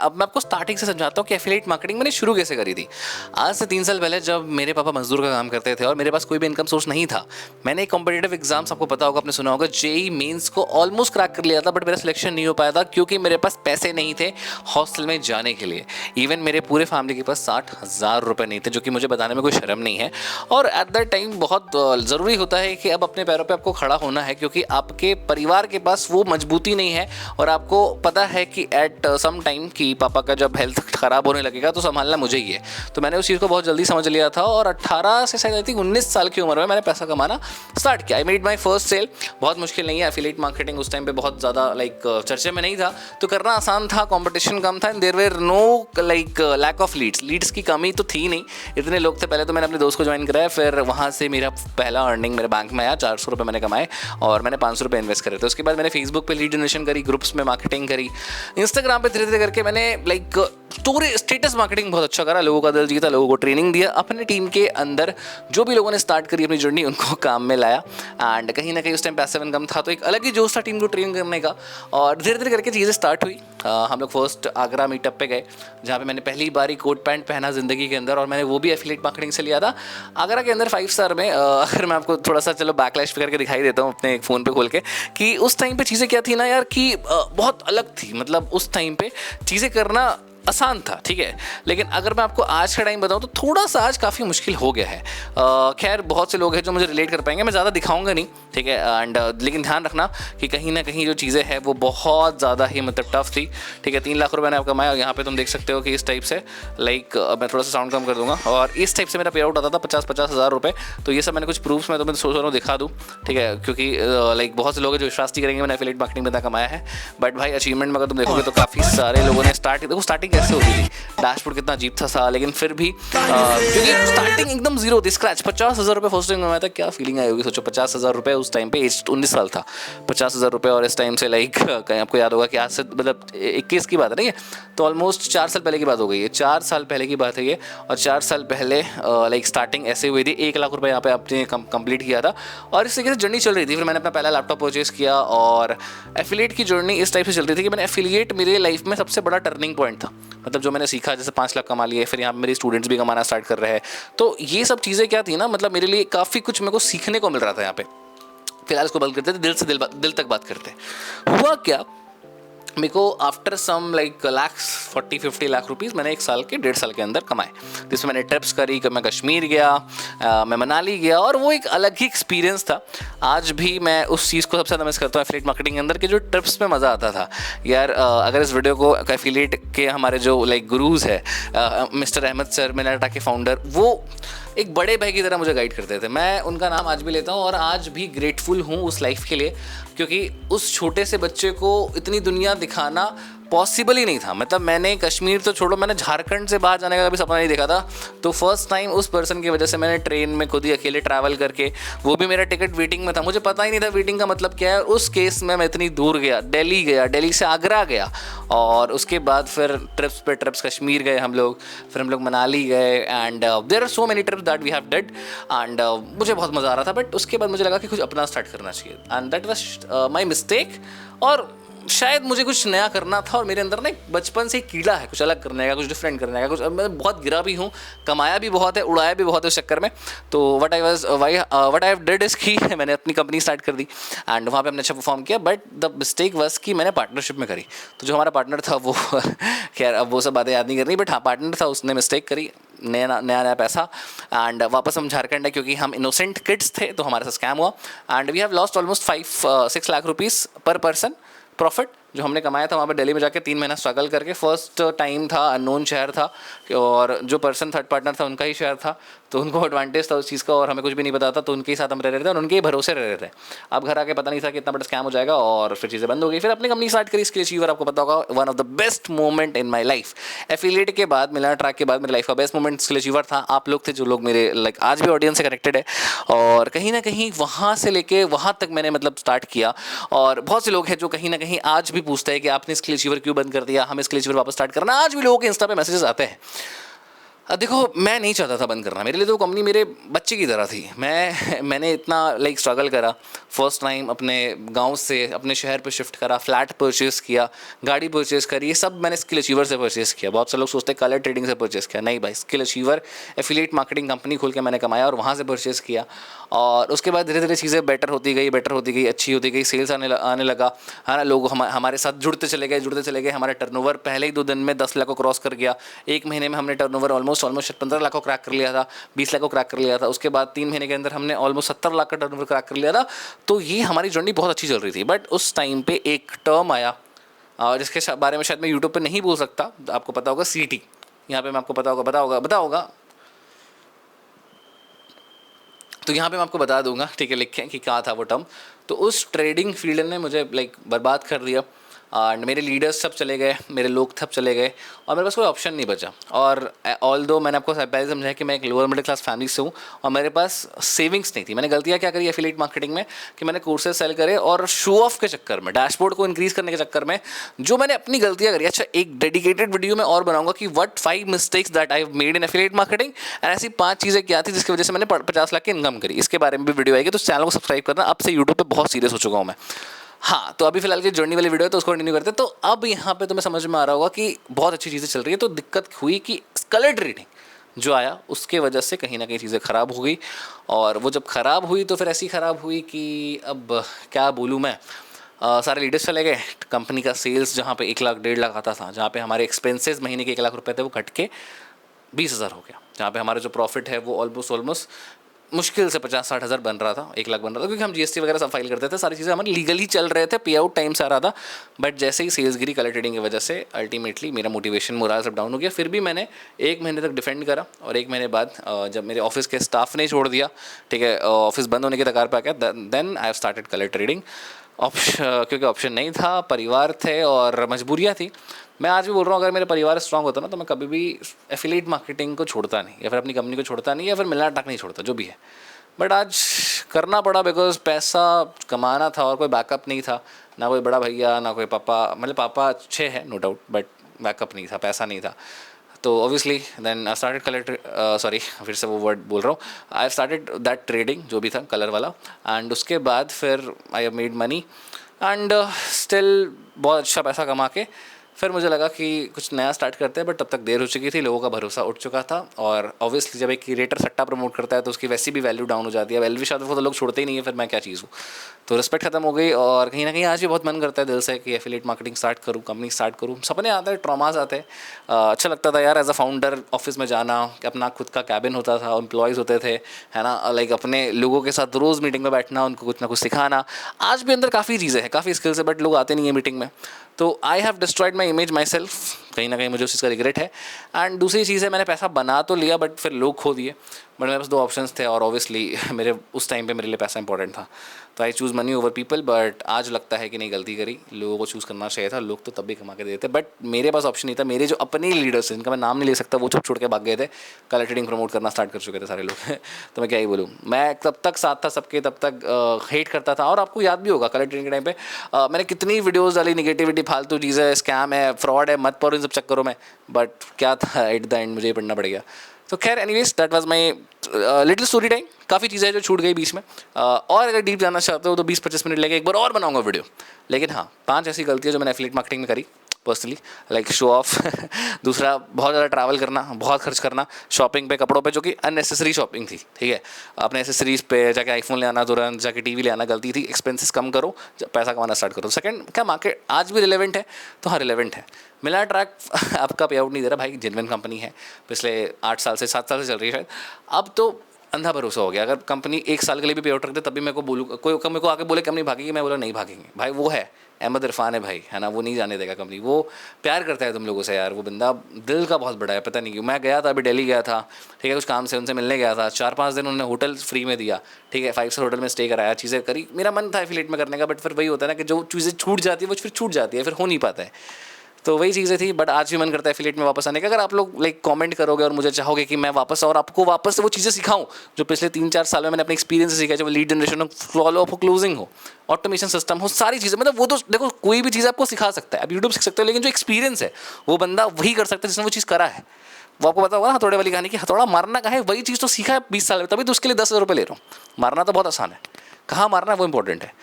अब मैं आपको स्टार्टिंग से समझाता हूँ कि एफिलिएट मार्केटिंग मैंने शुरू कैसे करी थी। आज से 3 साल पहले जब मेरे पापा मजदूर का काम करते थे और मेरे पास कोई भी इनकम सोर्स नहीं था, मैंने एक कॉम्पिटिटिव एग्जाम्स, आपको पता होगा, आपने सुना होगा, जेई मेंस को ऑलमोस्ट क्रैक कर लिया था, बट मेरा सिलेक्शन नहीं हो पाया था क्योंकि मेरे पास पैसे नहीं थे हॉस्टल में जाने के लिए। इवन मेरे पूरे फैमिली के पास 60,000 रुपये नहीं थे, जो कि मुझे बताने में कोई शर्म नहीं है। और एट दैट टाइम बहुत ज़रूरी होता है कि अब अपने पैरों पर आपको खड़ा होना है, क्योंकि आपके परिवार के पास वो मजबूती नहीं है और आपको पता है कि एट सम टाइम कि पापा का जब हेल्थ ख़राब होने लगेगा तो संभालना मुझे ही है। तो मैंने उस चीज़ को बहुत जल्दी समझ लिया था और 18 से शायद आई थिंक 19 साल की उम्र में मैंने पैसा कमाना स्टार्ट किया। I made my first sale. बहुत मुश्किल नहीं है, एफिलिएट मार्केटिंग उस टाइम पे बहुत ज़्यादा चर्चे में नहीं था, तो करना आसान था, कंपटीशन कम था, there were no lack of leads की कमी तो थी नहीं, इतने लोग थे। पहले तो मैंने अपने दोस्त को ज्वाइन कराया, फिर वहाँ से मेरा पहला अर्निंग मेरे बैंक में आया, 400 रुपये मैंने कमाए और मैंने 500 रुपये इन्वेस्ट करे थे। उसके बाद मैंने फेसबुक पे लीड जनरेशन करी, ग्रुप्स में मार्केटिंग करी, इंस्टाग्राम पे धीरे धीरे करके मैंने स्टोरी स्टेटस मार्केटिंग बहुत अच्छा करा, लोगों का दिल जीता, लोगों को ट्रेनिंग दिया। अपने टीम के अंदर जो भी लोगों ने स्टार्ट करी अपनी जर्नी, उनको काम में लाया एंड कहीं ना कहीं उस टाइम पैसिव इनकम था, तो एक अलग ही जोश था टीम को ट्रेन करने का। और धीरे धीरे करके चीज़ें स्टार्ट हुई। हम लोग फर्स्ट आगरा मीटअप पे गए, जहाँ पे मैंने पहली बार ही कोट पैंट पहना ज़िंदगी के अंदर, और मैंने वो भी एफिलिएट मार्केटिंग से लिया था आगरा के अंदर 5 स्टार में। अगर मैं आपको थोड़ा सा चलो बैकलैश करके दिखाई देता हूँ अपने फ़ोन पे खोल के, कि उस टाइम पे चीज़ें क्या थी ना यार, कि बहुत अलग थी। मतलब उस टाइम पे चीज़ें करना आसान था, ठीक है, लेकिन अगर मैं आपको आज का टाइम बताऊं तो थोड़ा सा आज काफ़ी मुश्किल हो गया है। खैर बहुत से लोग हैं जो मुझे रिलेट कर पाएंगे, मैं ज़्यादा दिखाऊंगा नहीं, ठीक है, एंड लेकिन ध्यान रखना कि कहीं ना कहीं जो चीज़ें हैं वो बहुत ज़्यादा ही मतलब टफ थी, ठीक है। 3 लाख रुपये मैंने आप कमाया, और यहाँ पे तुम देख सकते हो कि इस टाइप से मैं थोड़ा सा साउंड कम कर दूंगा, और इस टाइप से मेरा पे आउट आता था 50-50 हज़ार रुपये। तो ये सब मैंने कुछ प्रूफ्स में तुम्हें सोच रहा हूँ दिखा दूँ, ठीक है, क्योंकि बहुत से लोग हैं जो विश्वास नहीं करेंगे मैंने एफिलिएट मार्केटिंग में इतना कमाया है, बट भाई अचीवमेंट में अगर तुम देखोगे तो काफ़ी सारे लोगों ने स्टार्टिंग कैसे होती थी, डैशबोर्ड कितना अजीब था, लेकिन फिर भी क्योंकि स्टार्टिंग एकदम जीरो थी, स्क्रैच। 50,000 रुपये फर्स्ट टाइम कमाया था, क्या फीलिंग आई होगी सोचो। 50,000 रुपये उस टाइम पे, एज 19 साल था, 50,000 रुपये, और इस टाइम से कहीं आपको याद होगा कि आज से मतलब 21 की बात है, नहीं है, तो ऑलमोस्ट 4 साल पहले की बात हो गई है, 4 साल पहले की बात है ये। और 4 साल पहले स्टार्टिंग ऐसे हुई थी, 1 लाख रुपये यहाँ पे आपने कंप्लीट किया था, और इस तरीके से जर्नी चल रही थी। फिर मैंने अपना पहला लैपटॉप परचेज किया, और एफिलिएट की जर्नी इस टाइप से चल रही थी कि मैंने एफिलिएट मेरे लाइफ में सबसे बड़ा टर्निंग पॉइंट था। मतलब जो मैंने सीखा, जैसे 5 लाख कमा लिए, फिर यहाँ पे मेरे स्टूडेंट्स भी कमाना स्टार्ट कर रहे हैं, तो ये सब चीज़ें क्या थी ना, मतलब मेरे लिए काफ़ी कुछ मेरे को सीखने को मिल रहा था यहाँ पे। फिलहाल इसको बंद करते थे, दिल से दिल तक बात करते। हुआ क्या, मेरे को after some lakhs 40-50 lakh rupees मैंने 1 साल के 1.5 साल के अंदर कमाए, जिसमें मैंने ट्रिप्स करी, मैं कश्मीर गया, मैं मनाली गया, और वो एक अलग ही एक्सपीरियंस था। आज भी मैं उस चीज़ को सबसे ज़्यादा मिस करता हूँ एफिलिएट मार्केटिंग के अंदर, कि जो ट्रिप्स में मज़ा आता था यार। अगर इस वीडियो को एफिलिएट के हमारे जो गुरुज़ है, मिस्टर अहमद सर, मिनाटा के फाउंडर, वो एक बड़े भाई की तरह मुझे गाइड करते थे। मैं उनका नाम आज भी लेता हूँ और आज भी ग्रेटफुल हूँ उस लाइफ के लिए, क्योंकि उस छोटे से बच्चे को इतनी दुनिया दिखाना पॉसिबल ही नहीं था। मतलब मैंने कश्मीर तो छोड़ो, मैंने झारखंड से बाहर जाने का कभी सपना नहीं देखा था। तो फर्स्ट टाइम उस पर्सन की वजह से मैंने ट्रेन में खुद ही अकेले ट्रैवल करके, वो भी मेरा टिकट वेटिंग में था, मुझे पता ही नहीं था वेटिंग का मतलब क्या है। उस केस में मैं इतनी दूर गया, दिल्ली गया, दिल्ली से आगरा गया, और उसके बाद फिर ट्रिप्स पे ट्रिप्स, कश्मीर गए हम लोग, फिर हम लोग मनाली गए, and there are so many trips that we have did, and मुझे बहुत मज़ा आ रहा था। बट उसके बाद मुझे लगा कि कुछ अपना स्टार्ट करना चाहिए, and that was my mistake. और शायद मुझे कुछ नया करना था, और मेरे अंदर ना एक बचपन से ही कीड़ा है कुछ अलग करने का, कुछ डिफरेंट करने का, कुछ। मैं बहुत गिरा भी हूँ, कमाया भी बहुत है, उड़ाया भी बहुत है उस चक्कर में। तो what I have did is कि मैंने अपनी कंपनी स्टार्ट कर दी, एंड वहाँ पे हमने अच्छा परफॉर्म किया। बट द मिस्टेक वाज कि मैंने पार्टनरशिप में करी। तो जो हमारा पार्टनर था वो खैर अब वो सब बातें याद नहीं करनी, बट हाँ, पार्टनर था, उसने मिस्टेक करी, नया पैसा, एंड वापस हम झारखंड है, क्योंकि हम इनोसेंट किड्स थे, तो हमारे साथ स्कैम हुआ, and we have lost almost 5-6 lakh rupees पर पर्सन प्रॉफिट जो हमने कमाया था वहाँ पे दिल्ली में जाके 3 महीना स्ट्रगल करके। फर्स्ट टाइम था, अननोन शहर था, और जो पर्सन थर्ड पार्टनर था उनका ही शहर था, तो उनको एडवांटेज था उस चीज़ का, और हमें कुछ भी नहीं पता था, तो उनके ही साथ हम रह रहे थे और उनके ही भरोसे रह रहे थे। अब घर आके पता नहीं था कि इतना बड़ा स्कैम हो जाएगा, और फिर चीज़ें बंद हो गई। फिर अपनी कंपनी स्टार्ट करी, स्किल अचीवर, आपको पता होगा, one of the best moment in my life. Affiliate के बाद, मिलाना ट्रैक के बाद मेरी लाइफ का बेस्ट मोमेंट स्किल अचीवर था। आप लोग थे जो लोग मेरे आज भी ऑडियंस से कनेक्टेड है, और कहीं ना कहीं वहाँ से लेके वहाँ तक मैंने मतलब स्टार्ट किया। और बहुत से लोग हैं जो कहीं ना कहीं आज भी पूछते हैं कि आपने स्किल अचीवर क्यों बंद कर दिया, हमें स्किल अचीवर वापस स्टार्ट करना। आज भी लोगों के इंस्टा पे मैसेजेस आते हैं। देखो मैं नहीं चाहता था बंद करना, मेरे लिए तो कंपनी मेरे बच्चे की तरह थी। मैंने इतना लाइक स्ट्रगल करा, फर्स्ट टाइम अपने गांव से अपने शहर पे शिफ्ट करा, फ्लैट परचेस किया, गाड़ी परचेस करी, ये सब मैंने स्किल अचीवर से परचेस किया। बहुत से लोग सोचते हैं कलर ट्रेडिंग से परचेस किया, नहीं भाई, skill achiever affiliate marketing company खोल के मैंने कमाया और वहाँ से परचेस किया। और उसके बाद धीरे धीरे चीज़ें बेटर होती गई, अच्छी होती गई, सेल्स आने लगा, है ना। लोग हमारे साथ जुड़ते चले गए। हमारा टर्नओवर पहले ही 2 दिन में 10 लाख को क्रॉस कर गया। 1 महीने में हमने टर्नओवर ऑलमोस्ट 15 लाख को क्रैक कर लिया था, 20 लाख को क्रैक कर लिया था। उसके बाद 3 महीने के अंदर हमने ऑलमोस्ट 70 लाख का टर्नओवर क्रैक कर लिया था। तो ये हमारी जर्नी बहुत अच्छी चल रही थी। बट उस टाइम पे एक टर्म आया जिसके बारे में शायद मैं यूट्यूब पे नहीं बोल सकता, आपको पता होगा, सीटी। यहाँ पे मैं आपको पता होगा। तो यहाँ पे मैं आपको बता दूंगा, ठीक है, लिखें कि क्या था वो टर्म। तो उस ट्रेडिंग फील्ड ने मुझे लाइक बर्बाद कर दिया। एंड मेरे लीडर्स सब चले गए, मेरे लोग सब चले गए और मेरे पास कोई ऑप्शन नहीं बचा। और ऑल दो मैंने आपको पहले समझाया कि मैं एक लोअर मिडिल क्लास फैमिली से हूँ और मेरे पास सेविंग्स नहीं थी। मैंने गलतियाँ क्या करी एफिलिएट मार्केटिंग में कि मैंने कोर्सेज सेल करे और शो ऑफ के चक्कर में, डैशबोर्ड को इंक्रीज़ करने के चक्कर में जो मैंने अपनी गलतियाँ करी। अच्छा, एक डेडिकेटेड वीडियो में और बनाऊंगा कि what 5 mistakes that I have made in affiliate marketing and ऐसी 5 चीज़ें क्या थी जिसकी वजह से मैंने 50 लाख की इनकम करी। इसके बारे में भी वीडियो आएगी, तो चैनल को सब्सक्राइब करना। अब से यूट्यूब पर बहुत सीरियस हो चुका हूँ मैं। हाँ, तो अभी फिलहाल की जर्नी वाली वीडियो है तो उसको कंटिन्यू करते हैं। तो अब यहाँ पे तुम्हें समझ में आ रहा होगा कि बहुत अच्छी चीज़ें चल रही है। तो दिक्कत हुई कि कलर ट्रेडिंग जो आया उसके वजह से कहीं ना कहीं चीज़ें ख़राब हो गई। और वो जब ख़राब हुई तो फिर ऐसी ख़राब हुई कि अब क्या बोलूँ मैं, सारे लीडर्स चले गए। कंपनी का सेल्स जहाँ पे 1 लाख 1.5 लाख आता था, जहाँ पे हमारे एक्सपेंसेस महीने के 1 लाख रुपए थे, वो घट के 20,000 हो गया। जहाँ पे हमारा जो प्रॉफिट है वो ऑलमोस्ट मुश्किल से 50-60 हज़ार बन रहा था, 1 लाख बन रहा था, क्योंकि हम जीएसटी वगैरह सब फाइल करते थे, सारी चीज़ें हमारे लीगली चल रहे थे, पे आउट टाइम से आ रहा था। बट जैसे ही सेल्स गिरी कलर ट्रेडिंग की वजह से अल्टीमेटली मेरा मोटिवेशन, मोरल सब डाउन हो गया। फिर भी मैंने 1 महीने तक डिफेंड करा और 1 महीने बाद जब मेरे ऑफिस के स्टाफ ने छोड़ दिया, ठीक है, ऑफिस बंद होने की कगार पे आ गया, then I have started colour trading. क्योंकि ऑप्शन नहीं था, परिवार थे और मजबूरियाँ थी। मैं आज भी बोल रहा हूँ, अगर मेरा परिवार स्ट्रांग होता ना तो मैं कभी भी एफिलिएट मार्केटिंग को छोड़ता नहीं, या फिर अपनी कंपनी को छोड़ता नहीं, या फिर मिलना टक नहीं छोड़ता, जो भी है। बट आज करना पड़ा बिकॉज पैसा कमाना था और कोई बैकअप नहीं था, ना कोई बड़ा भैया ना कोई पापा। मतलब पापा अच्छे हैं नो डाउट, बट बैकअप नहीं था, पैसा नहीं था। तो obviously then I started colour फिर से वो वर्ड बोल रहा हूँ, आई स्टार्टेड दैट ट्रेडिंग जो भी था कलर वाला। एंड उसके बाद फिर I have made money and still बहुत अच्छा पैसा कमा के फिर मुझे लगा कि कुछ नया स्टार्ट करते हैं। बट तब तक देर हो चुकी थी, लोगों का भरोसा उठ चुका था। और ऑब्वियसली जब एक क्रिएटर सट्टा प्रमोट करता है तो उसकी वैसी भी वैल्यू डाउन हो जाती है। वैल्यू शायद वो तो लोग छोड़ते ही नहीं है, फिर मैं क्या चीज़ हूँ। तो रिस्पेक्ट खत्म हो गई। और कहीं ना कहीं आज भी बहुत मन करता है दिल से कि एफिलिएट मार्केटिंग स्टार्ट करूँ, कंपनी स्टार्ट करूँ। सपने आते हैं, ट्रॉमास आते हैं। अच्छा लगता था यार एज अ फाउंडर ऑफिस में जाना, अपना खुद का कैबिन होता था, एम्प्लॉयज़ होते थे, है ना, लाइक अपने लोगों के साथ रोज़ मीटिंग में बैठना, उनको कुछ ना कुछ सिखाना। आज भी अंदर काफ़ी चीज़ें हैं, काफ़ी स्किल्स है, बट लोग आते नहीं है मीटिंग में। तो I have destroyed my image my self, कहीं ना कहीं मुझे उस चीज़ का रिग्रेट है। एंड दूसरी चीज़ है, मैंने पैसा बना तो लिया बट फिर लोग खो दिए। बट मेरे पास 2 ऑप्शंस थे और ऑब्वियसली मेरे उस टाइम पे मेरे लिए पैसा इंपॉर्टेंट था, तो I choose money over people. But आज लगता है कि नहीं, गलती करी, लोगों को चूज़ करना चाहिए था। लोग तो तब भी कमा के देते, बट मेरे पास ऑप्शन नहीं था। मेरे जो अपने लीडर्स हैं, जिनका मैं नाम नहीं ले सकता, वो छोड़ के भाग गए थे, कलर ट्रेडिंग प्रमोट करना स्टार्ट कर चुके थे सारे लोग। तो मैं क्या ही बोलूँ, मैं तब तक साथ था सबके, तब तक हेट करता था। और आपको याद भी होगा कलर ट्रेडिंग के टाइम पे मैंने कितनी वीडियोज़ डाली, निगेटिविटी, फालतू चीज़ें, स्कैम है, फ्रॉड है, मत पढ़ो इन सब चक्करों में। बट क्या था, एट द एंड मुझे ही पढ़ना पड़ गया। तो खैर anyways that was my little story time. काफ़ी चीज़ें जो छूट गई बीच में, और अगर डीप जाना चाहते हो तो 20-25 मिनट लेके एक बार और बनाऊंगा वीडियो। लेकिन हाँ, 5 ऐसी गलतियाँ जो मैंने एफिलिएट मार्केटिंग में करी पर्सनली, लाइक शो ऑफ। दूसरा, बहुत ज़्यादा ट्रैवल करना, बहुत खर्च करना शॉपिंग पे, कपड़ों पे, जो कि अननेसेसरी शॉपिंग थी, ठीक है। अपने एसेसरीज पे जाके आईफोन ले आना, तुरंत जाके टीवी ले आना, गलती थी। एक्सपेंसेस कम करो, पैसा कमाना स्टार्ट करो। सेकंड, क्या मार्केट आज भी रिलेवेंट है? तो हाँ, रिलेवेंट है। मिला ट्रैक आपका पे आउट नहीं दे रहा भाई, जेन्युइन कंपनी है, पिछले 8 साल से 7 साल से चल रही है शायद। अब तो अंधा भरोसा हो गया। अगर कंपनी 1 साल के लिए भी पे आउट रख दे तब भी मेरे को बोलूँ, कोई मेरे को आके बोले कंपनी भागेगी, मैं बोला नहीं भागेंगे भाई। वो है अहमद इरफान है भाई, है ना, वो नहीं जाने देगा कंपनी। वो प्यार करता है तुम लोगों से यार, वो बंदा दिल का बहुत बड़ा है, पता नहीं क्यों। मैं गया था अभी, दिल्ली गया था, ठीक है, कुछ काम से उनसे मिलने गया था। 4-5 दिन उन्होंने होटल फ्री में दिया, ठीक है, 5 स्टार होटल में स्टे कराया, चीज़ें करी। मेरा मन था एफिलिएट में करने का, बट फिर वही होता है ना कि जो चीज़ें छूट जाती है वो फिर छूट जाती है, फिर हो नहीं पाता है। तो वही चीज़ें थी। बट आज भी मन करता है एफिलिएट में वापस आने का। अगर आप लोग लाइक कमेंट करोगे और मुझे चाहोगे कि मैं वापस और आपको वापस से वो चीज़ें सिखाऊं जो पिछले 3-4 साल में मैंने अपने एक्सपीरियंस से सीखा, चाहे वो लीड जनरेशन हो, फॉलो अप हो, क्लोजिंग हो, ऑटोमेशन सिस्टम हो, सारी चीज़ें, मतलब वो तो देखो कोई भी चीज़ आपको सिखा सकता है, आप यूट्यूब सीख सकते हो, लेकिन जो एक्सपीरियंस है वो बंदा वही कर सकता है जिसने वो चीज़ करा है। वो आपको पता होगा ना हथौड़े वाली कहानी कि हथौड़ा मारना कहाँ है, वही चीज़ तो सीखा है 20 साल में, तभी तो उसके लिए 10,000 रुपये ले रहा हूँ। मारना तो बहुत आसान है, कहाँ मारना है वो इंपॉर्टेंट है।